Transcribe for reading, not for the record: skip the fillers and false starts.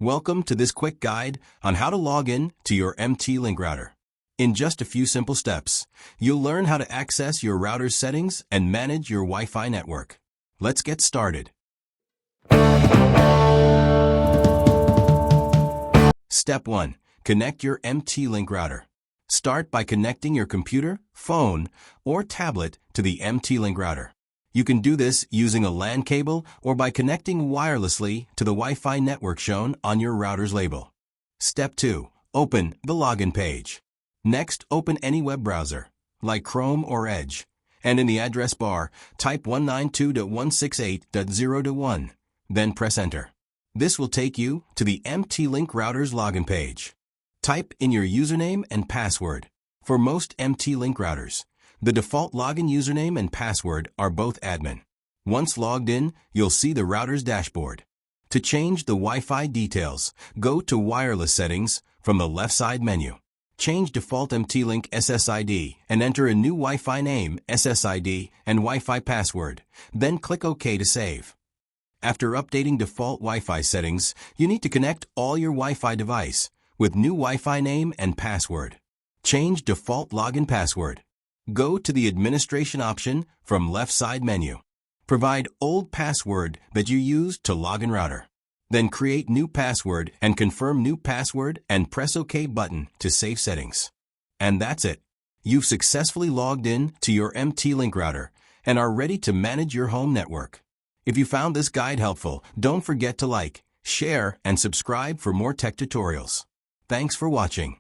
Welcome to this quick guide on how to log in to your MT-Link router. In just a few simple steps, you'll learn how to access your router's settings and manage your Wi-Fi network. Let's get started. Step 1. Connect your MT-Link router. Start by connecting your computer, phone, or tablet to the MT-Link router. You can do this using a LAN cable or by connecting wirelessly to the Wi-Fi network shown on your router's label. Step 2. Open the login page. Next, open any web browser, like Chrome or Edge, and in the address bar, type 192.168.0.1, then press Enter. This will take you to the MT-Link router's login page. Type in your username and password. For most MT-Link routers, the default login username and password are both admin. Once logged in, you'll see the router's dashboard. To change the Wi-Fi details, go to Wireless Settings from the left side menu. Change default MT-Link SSID and enter a new Wi-Fi name, SSID, and Wi-Fi password. Then click OK to save. After updating default Wi-Fi settings, you need to connect all your Wi-Fi device with new Wi-Fi name and password. Change default login password. Go to the administration option from left side menu. Provide old password that you used to log in router. Then create new password and confirm new password and press OK button to save settings. And that's it. You've successfully logged in to your MT-Link router and are ready to manage your home network. If you found this guide helpful, don't forget to like, share, and subscribe for more tech tutorials. Thanks for watching.